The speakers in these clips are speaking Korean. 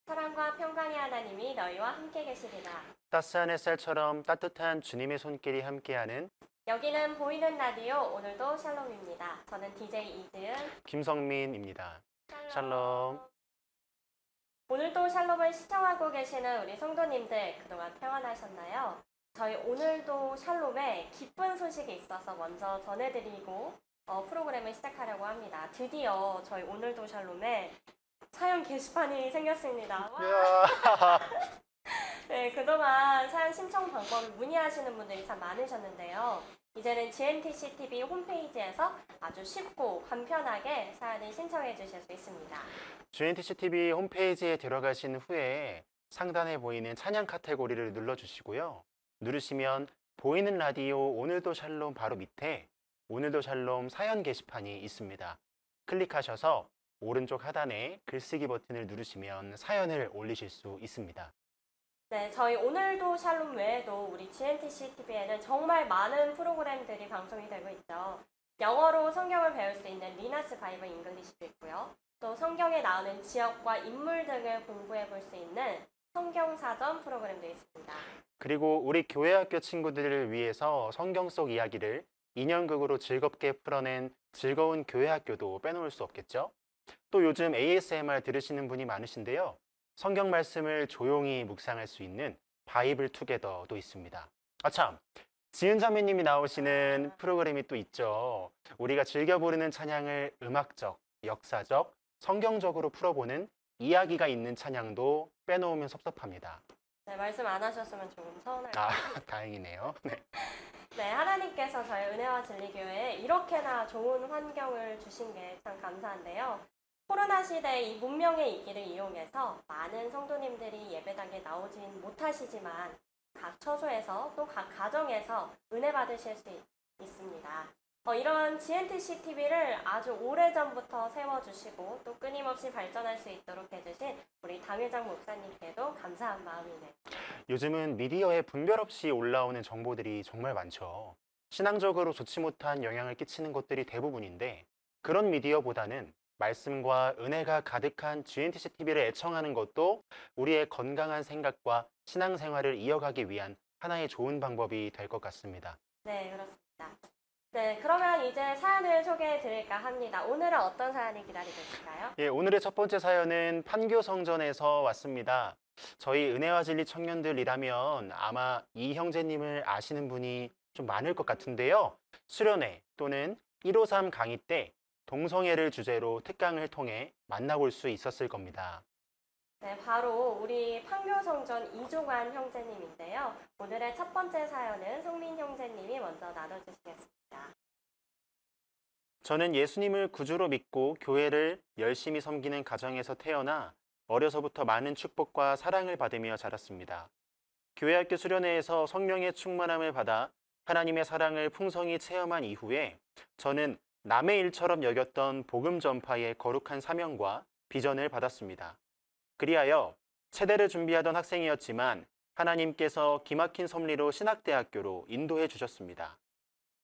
사랑과 평강의 하나님이 너희와 함께 계시리라. 따스한 햇살처럼 따뜻한 주님의 손길이 함께하는 여기는 보이는 라디오 오늘도 샬롬입니다. 저는 DJ 이지은, 김성민입니다. 샬롬. 오늘도 샬롬을 시청하고 계시는 우리 성도님들 그동안 평안하셨나요? 저희 오늘도 샬롬에 기쁜 소식이 있어서 먼저 전해드리고 프로그램을 시작하려고 합니다. 드디어 저희 오늘도 샬롬에 사연 게시판이 생겼습니다. 와! 네, 그동안 사연 신청 방법을 문의하시는 분들이 참 많으셨는데요. 이제는 GNTC TV 홈페이지에서 아주 쉽고 간편하게 사연을 신청해 주실 수 있습니다. GNTC TV 홈페이지에 들어가신 후에 상단에 보이는 찬양 카테고리를 눌러주시고요. 누르시면 보이는 라디오 오늘도 샬롬 바로 밑에 오늘도 샬롬 사연 게시판이 있습니다. 클릭하셔서 오른쪽 하단에 글쓰기 버튼을 누르시면 사연을 올리실 수 있습니다. 네, 저희 오늘도 샬롬 외에도 우리 GNTC TV에는 정말 많은 프로그램들이 방송이 되고 있죠. 영어로 성경을 배울 수 있는 리나스 바이블 잉글리시도 있고요. 또 성경에 나오는 지역과 인물 등을 공부해 볼 수 있는 성경사전 프로그램도 있습니다. 그리고 우리 교회학교 친구들을 위해서 성경 속 이야기를 인형극으로 즐겁게 풀어낸 즐거운 교회학교도 빼놓을 수 없겠죠? 또 요즘 ASMR 들으시는 분이 많으신데요. 성경 말씀을 조용히 묵상할 수 있는 바이블 투게더도 있습니다. 아참, 지은 자매님이 나오시는 프로그램이 또 있죠. 우리가 즐겨 부르는 찬양을 음악적, 역사적, 성경적으로 풀어보는 이야기가 있는 찬양도 빼놓으면 섭섭합니다. 네, 말씀 안 하셨으면 조금 서운할 것 아, 같아요. 다행이네요. 네. 네, 하나님께서 저희 은혜와 진리교회에 이렇게나 좋은 환경을 주신 게 참 감사한데요. 코로나 시대 이 문명의 이기를 이용해서 많은 성도님들이 예배당에 나오진 못하시지만 각 처소에서 또 각 가정에서 은혜 받으실 수 있습니다. 이런 GNTC TV를 아주 오래전부터 세워주시고 또 끊임없이 발전할 수 있도록 해주신 우리 당회장 목사님께도 감사한 마음이네요. 요즘은 미디어에 분별 없이 올라오는 정보들이 정말 많죠. 신앙적으로 좋지 못한 영향을 끼치는 것들이 대부분인데 그런 미디어보다는 말씀과 은혜가 가득한 GNTC TV를 애청하는 것도 우리의 건강한 생각과 신앙생활을 이어가기 위한 하나의 좋은 방법이 될 것 같습니다. 네, 그렇습니다. 네, 그러면 이제 사연을 소개해 드릴까 합니다. 오늘은 어떤 사연이 기다리고 있을까요? 예, 오늘의 첫 번째 사연은 판교성전에서 왔습니다. 저희 은혜와 진리 청년들이라면 아마 이 형제님을 아시는 분이 좀 많을 것 같은데요. 수련회 또는 153 강의 때 동성애를 주제로 특강을 통해 만나볼 수 있었을 겁니다. 네, 바로 우리 판교성전 이종환 형제님인데요. 오늘의 첫 번째 사연은 송민 형제님이 먼저 나눠주시겠습니다. 저는 예수님을 구주로 믿고 교회를 열심히 섬기는 가정에서 태어나 어려서부터 많은 축복과 사랑을 받으며 자랐습니다. 교회학교 수련회에서 성령의 충만함을 받아 하나님의 사랑을 풍성히 체험한 이후에 저는 남의 일처럼 여겼던 복음 전파의 거룩한 사명과 비전을 받았습니다. 그리하여 체대를 준비하던 학생이었지만 하나님께서 기막힌 섭리로 신학대학교로 인도해 주셨습니다.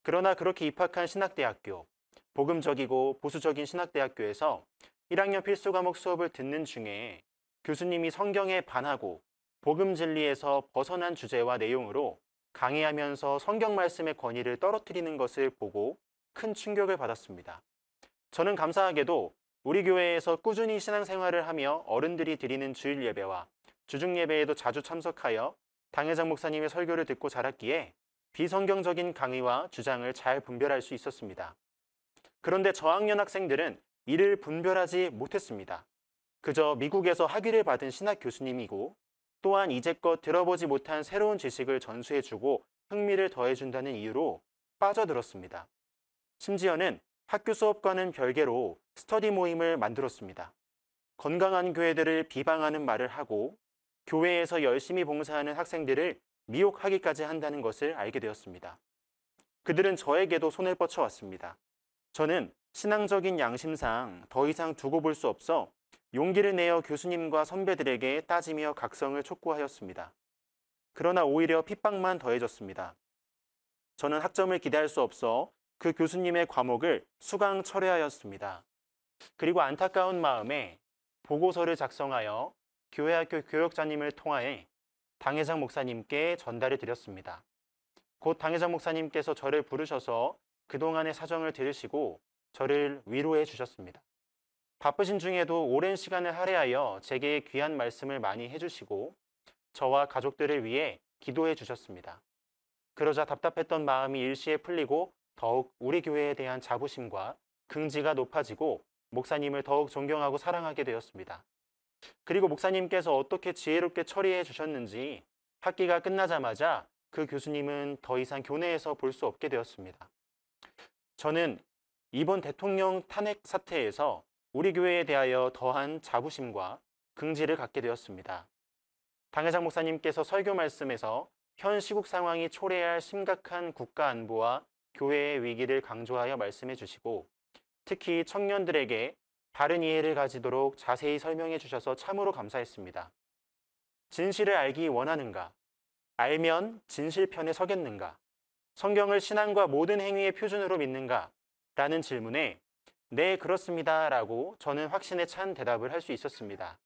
그러나 그렇게 입학한 신학대학교, 복음적이고 보수적인 신학대학교에서 1학년 필수 과목 수업을 듣는 중에 교수님이 성경에 반하고 복음 진리에서 벗어난 주제와 내용으로 강의하면서 성경 말씀의 권위를 떨어뜨리는 것을 보고 큰 충격을 받았습니다. 저는 감사하게도 우리 교회에서 꾸준히 신앙생활을 하며 어른들이 드리는 주일 예배와 주중 예배에도 자주 참석하여 당회장 목사님의 설교를 듣고 자랐기에 비성경적인 강의와 주장을 잘 분별할 수 있었습니다. 그런데 저학년 학생들은 이를 분별하지 못했습니다. 그저 미국에서 학위를 받은 신학 교수님이고 또한 이제껏 들어보지 못한 새로운 지식을 전수해주고 흥미를 더해준다는 이유로 빠져들었습니다. 심지어는 학교 수업과는 별개로 스터디 모임을 만들었습니다. 건강한 교회들을 비방하는 말을 하고 교회에서 열심히 봉사하는 학생들을 미혹하기까지 한다는 것을 알게 되었습니다. 그들은 저에게도 손을 뻗쳐왔습니다. 저는 신앙적인 양심상 더 이상 두고 볼 수 없어 용기를 내어 교수님과 선배들에게 따지며 각성을 촉구하였습니다. 그러나 오히려 핍박만 더해졌습니다. 저는 학점을 기대할 수 없어 그 교수님의 과목을 수강 철회하였습니다. 그리고 안타까운 마음에 보고서를 작성하여 교회학교 교역자님을 통하여 당회장 목사님께 전달해 드렸습니다. 곧 당회장 목사님께서 저를 부르셔서 그동안의 사정을 들으시고 저를 위로해 주셨습니다. 바쁘신 중에도 오랜 시간을 할애하여 제게 귀한 말씀을 많이 해주시고 저와 가족들을 위해 기도해 주셨습니다. 그러자 답답했던 마음이 일시에 풀리고 더욱 우리 교회에 대한 자부심과 긍지가 높아지고 목사님을 더욱 존경하고 사랑하게 되었습니다. 그리고 목사님께서 어떻게 지혜롭게 처리해 주셨는지 학기가 끝나자마자 그 교수님은 더 이상 교내에서 볼 수 없게 되었습니다. 저는 이번 대통령 탄핵 사태에서 우리 교회에 대하여 더한 자부심과 긍지를 갖게 되었습니다. 당회장 목사님께서 설교 말씀에서 현 시국 상황이 초래할 심각한 국가 안보와 교회의 위기를 강조하여 말씀해 주시고 특히 청년들에게 바른 이해를 가지도록 자세히 설명해 주셔서 참으로 감사했습니다. 진실을 알기 원하는가? 알면 진실편에 서겠는가? 성경을 신앙과 모든 행위의 표준으로 믿는가? 라는 질문에 네, 그렇습니다 라고 저는 확신에 찬 대답을 할 수 있었습니다.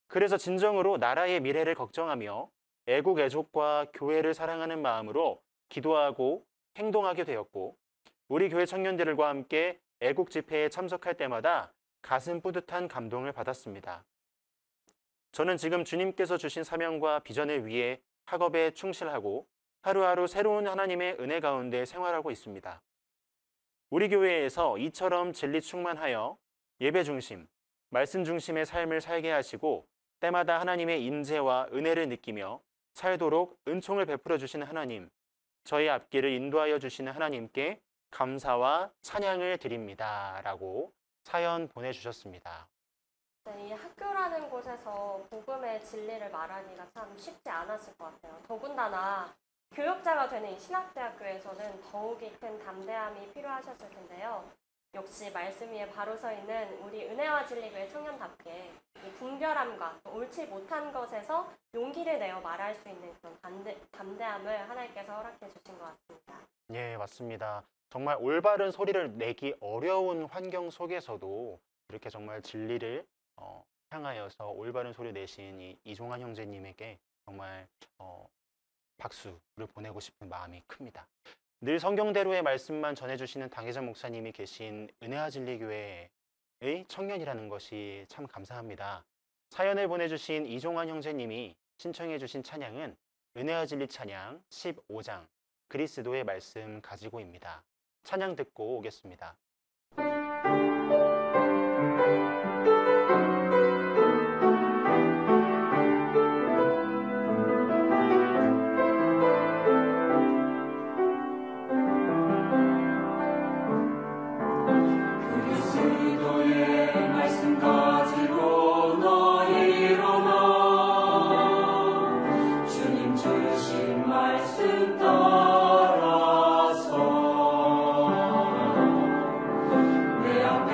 그래서 진정으로 나라의 미래를 걱정하며 애국 애족과 교회를 사랑하는 마음으로 기도하고 행동하게 되었고 우리 교회 청년들과 함께 애국 집회에 참석할 때마다 가슴 뿌듯한 감동을 받았습니다. 저는 지금 주님께서 주신 사명과 비전을 위해 학업에 충실하고 하루하루 새로운 하나님의 은혜 가운데 생활하고 있습니다. 우리 교회에서 이처럼 진리 충만하여 예배 중심, 말씀 중심의 삶을 살게 하시고 때마다 하나님의 임재와 은혜를 느끼며 살도록 은총을 베풀어 주시는 하나님, 저희 앞길을 인도하여 주시는 하나님께 감사와 찬양을 드립니다. 라고 사연 보내주셨습니다. 네, 이 학교라는 곳에서 복음의 진리를 말하기가 참 쉽지 않았을 것 같아요. 더군다나 교역자가 되는 이 신학대학교에서는 더욱이 큰 담대함이 필요하셨을 텐데요. 역시 말씀 위에 바로 서 있는 우리 은혜와 진리교회 청년답게 이 분별함과 옳지 못한 것에서 용기를 내어 말할 수 있는 그런 담대함을 하나님께서 허락해 주신 것 같습니다. 예, 맞습니다. 정말 올바른 소리를 내기 어려운 환경 속에서도 이렇게 정말 진리를 향하여서 올바른 소리 내신 이 이종환 형제님에게 정말 박수를 보내고 싶은 마음이 큽니다. 늘 성경대로의 말씀만 전해주시는 당회장 목사님이 계신 은혜와 진리교회의 청년이라는 것이 참 감사합니다. 사연을 보내주신 이종환 형제님이 신청해주신 찬양은 은혜와 진리 찬양 15장 그리스도의 말씀 가지고입니다. 찬양 듣고 오겠습니다. 내 앞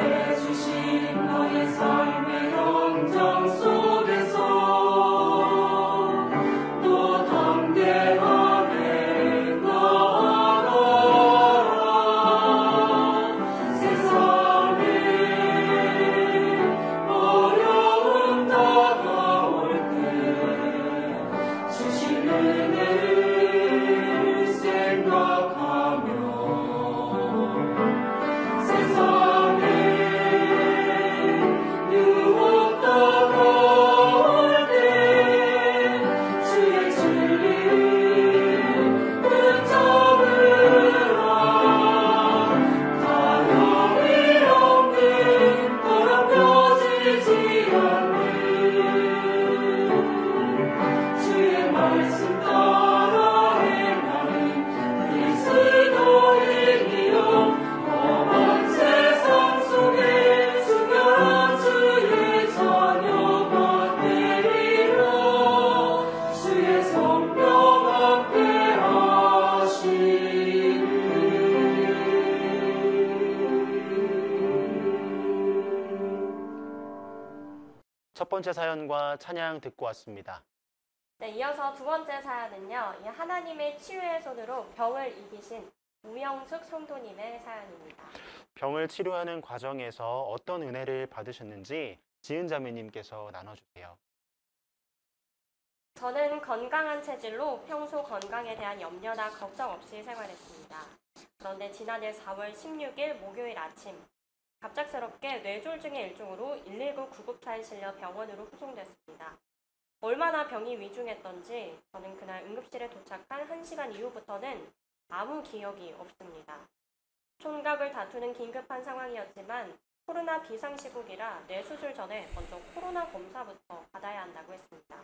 첫 번째 사연과 찬양 듣고 왔습니다. 네, 이어서 두 번째 사연은요. 이 하나님의 치유의 손으로 병을 이기신 우영숙 성도님의 사연입니다. 병을 치료하는 과정에서 어떤 은혜를 받으셨는지 지은 자매님께서 나눠주세요. 저는 건강한 체질로 평소 건강에 대한 염려나 걱정 없이 생활했습니다. 그런데 지난해 4월 16일 목요일 아침 갑작스럽게 뇌졸중의 일종으로 119 구급차에 실려 병원으로 후송됐습니다. 얼마나 병이 위중했던지 저는 그날 응급실에 도착한 1시간 이후부터는 아무 기억이 없습니다. 총각을 다투는 긴급한 상황이었지만 코로나 비상시국이라 뇌 수술 전에 먼저 코로나 검사부터 받아야 한다고 했습니다.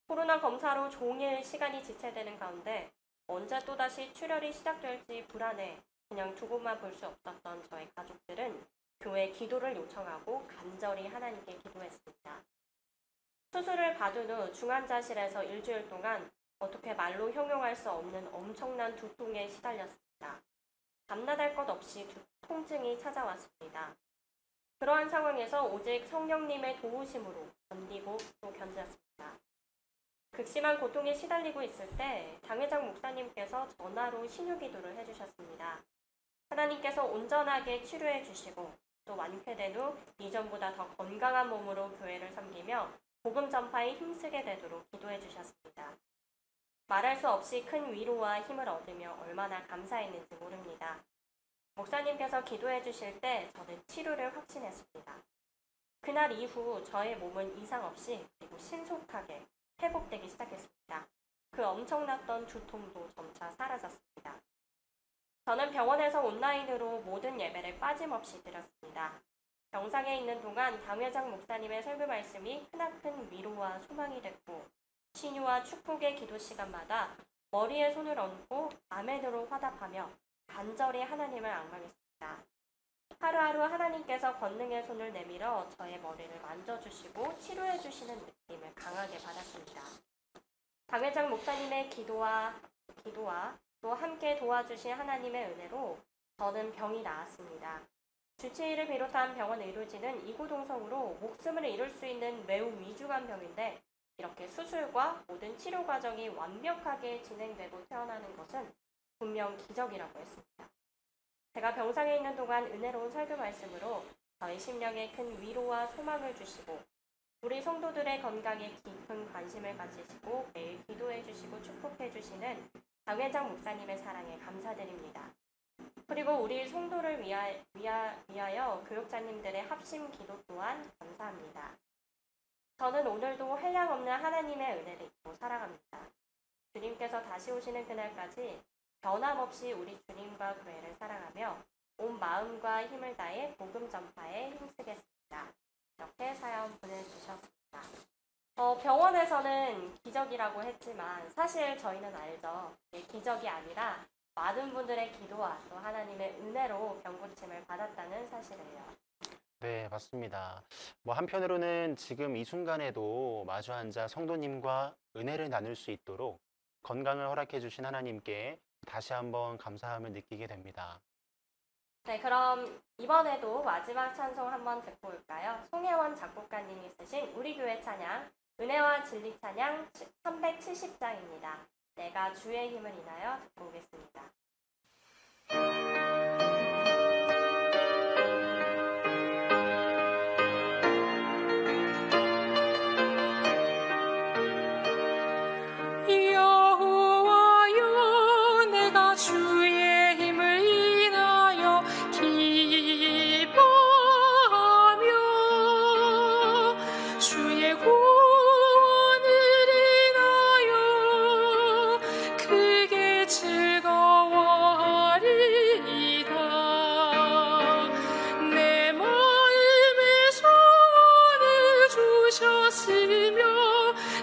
코로나 검사로 종일 시간이 지체되는 가운데 언제 또다시 출혈이 시작될지 불안해 그냥 두고만 볼 수 없었던 저의 가족들은 교회 기도를 요청하고 간절히 하나님께 기도했습니다. 수술을 받은 후 중환자실에서 일주일 동안 어떻게 말로 형용할 수 없는 엄청난 두통에 시달렸습니다. 밤낮할 것 없이 통증이 찾아왔습니다. 그러한 상황에서 오직 성령님의 도우심으로 견디고 또 견뎠습니다. 극심한 고통에 시달리고 있을 때 당회장 목사님께서 전화로 신유기도를 해주셨습니다. 하나님께서 온전하게 치료해 주시고 또 완쾌된 후 이전보다 더 건강한 몸으로 교회를 섬기며 복음 전파에 힘쓰게 되도록 기도해 주셨습니다. 말할 수 없이 큰 위로와 힘을 얻으며 얼마나 감사했는지 모릅니다. 목사님께서 기도해 주실 때 저는 치료를 확신했습니다. 그날 이후 저의 몸은 이상 없이 그리고 신속하게 회복되기 시작했습니다. 그 엄청났던 두통도 점차 사라졌습니다. 저는 병원에서 온라인으로 모든 예배를 빠짐없이 드렸습니다. 병상에 있는 동안 당회장 목사님의 설교 말씀이 크나큰 위로와 소망이 됐고 신유와 축복의 기도 시간마다 머리에 손을 얹고 아멘으로 화답하며 간절히 하나님을 앙망했습니다. 하루하루 하나님께서 권능의 손을 내밀어 저의 머리를 만져주시고 치료해주시는 느낌을 강하게 받았습니다. 당회장 목사님의 기도와 또 함께 도와주신 하나님의 은혜로 저는 병이 나았습니다. 주치의를 비롯한 병원 의료진은 이구동성으로 목숨을 잃을 수 있는 매우 위중한 병인데 이렇게 수술과 모든 치료 과정이 완벽하게 진행되고 태어나는 것은 분명 기적이라고 했습니다. 제가 병상에 있는 동안 은혜로운 설교 말씀으로 저의 심령에 큰 위로와 소망을 주시고 우리 성도들의 건강에 깊은 관심을 가지시고 매일 기도해 주시고 축복해 주시는 당회장 목사님의 사랑에 감사드립니다. 그리고 우리 성도를 위하여 교육자님들의 합심 기도 또한 감사합니다. 저는 오늘도 한량없는 하나님의 은혜를 입고 살아갑니다. 주님께서 다시 오시는 그날까지 변함없이 우리 주님과 교회를 사랑하며 온 마음과 힘을 다해 복음 전파에 힘쓰겠습니다. 이렇게 사연 보내주셨습니다. 병원에서는 기적이라고 했지만 사실 저희는 알죠. 기적이 아니라 많은 분들의 기도와 또 하나님의 은혜로 병고침을 받았다는 사실이에요. 네, 맞습니다. 한편으로는 지금 이 순간에도 마주 앉아 성도님과 은혜를 나눌 수 있도록 건강을 허락해 주신 하나님께 다시 한번 감사함을 느끼게 됩니다. 네, 그럼 이번에도 마지막 찬송 한번 듣고 올까요? 송혜원 작곡가님이 쓰신 우리 교회 찬양 은혜와 진리 찬양 370장입니다. 내가 주의 힘을 인하여 듣고 오겠습니다. 여호와여 내가 주의 힘을 인하여 기뻐하며 주의 구원을 인하여 크게 즐거워하리이다. 내 마음의 소원을 주셨으며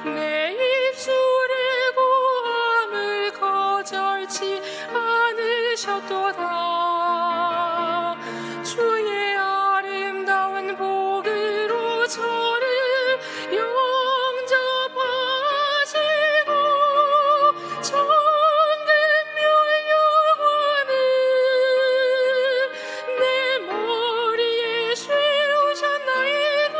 내 입술의 고함을 거절치 않으셨도다. 주의 아름다운 복으로 저를 영접하시고 천금며 영원을 내 머리에 씌우셨나이다.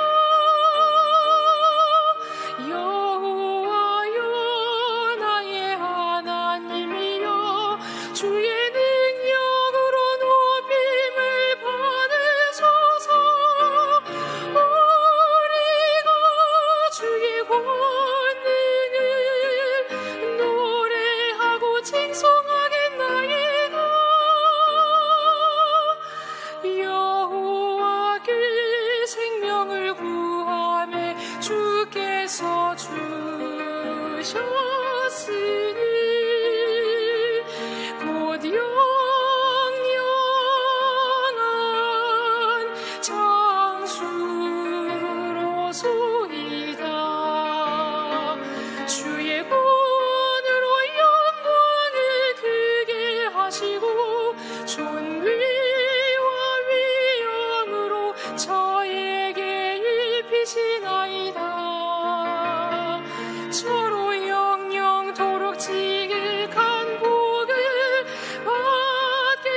주의 권으로 영광을 크게 하시고 존귀와 위엄으로 저에게 입히시나이다. 저로 영영토록 지극한 복을 받게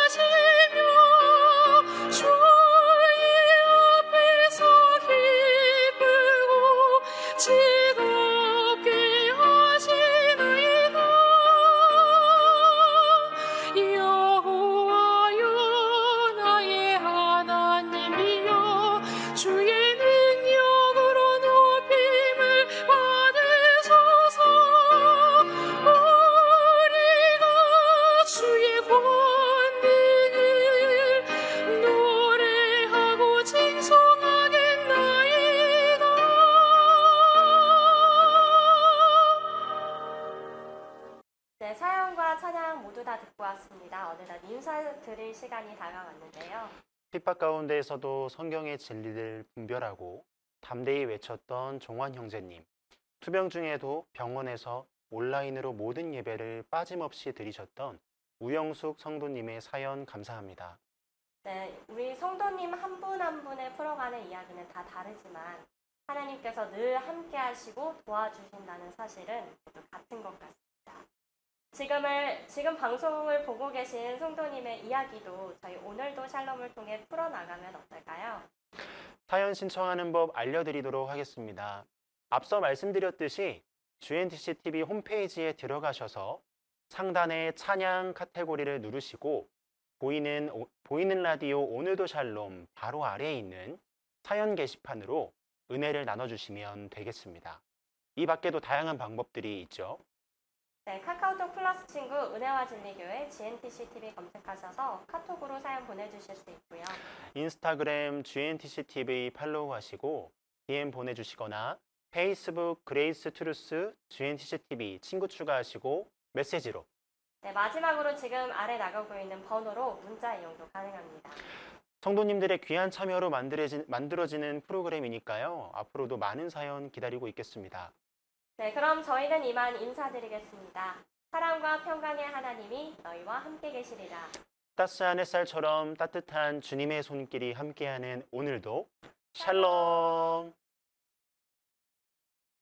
하시며 주의 앞에서 기쁘고 즐겁게 하시나이다. 여호와여 나의 하나님이여 주의 능력으로 높임을 받으소서. 우리가 주의 권능을 노래하고 칭송하겠나이다. 네, 사연과 찬양 모두 다 듣고 왔습니다. 어느덧 인사 드릴 시간이 다가왔는데요. 핍박 가운데에서도 성경의 진리를 분별하고 담대히 외쳤던 종환 형제님. 투병 중에도 병원에서 온라인으로 모든 예배를 빠짐없이 드리셨던 우영숙 성도님의 사연 감사합니다. 네, 우리 성도님 한 분 한 분의 풀어가는 이야기는 다 다르지만 하나님께서 늘 함께 하시고 도와주신다는 사실은 모두 같은 것 같습니다. 지금 방송을 보고 계신 성도님의 이야기도 저희 오늘도 샬롬을 통해 풀어나가면 어떨까요? 사연 신청하는 법 알려드리도록 하겠습니다. 앞서 말씀드렸듯이 GNTC TV 홈페이지에 들어가셔서 상단의 찬양 카테고리를 누르시고 보이는 라디오 오늘도 샬롬 바로 아래에 있는 사연 게시판으로 은혜를 나눠주시면 되겠습니다. 이 밖에도 다양한 방법들이 있죠. 네, 카카오톡 플러스 친구 은혜와 진리교회 GNTC TV 검색하셔서 카톡으로 사연 보내주실 수 있고요. 인스타그램 GNTC TV 팔로우하시고 DM 보내주시거나 페이스북 그레이스 트루스 GNTC TV 친구 추가하시고 메시지로. 네, 마지막으로 지금 아래 나가고 있는 번호로 문자 이용도 가능합니다. 성도님들의 귀한 참여로 만들어지는 프로그램이니까요. 앞으로도 많은 사연 기다리고 있겠습니다. 네, 그럼 저희는 이만 인사드리겠습니다. 사랑과 평강의 하나님이 너희와 함께 계시리라. 따스한 햇살처럼 따뜻한 주님의 손길이 함께하는 오늘도 샬롬.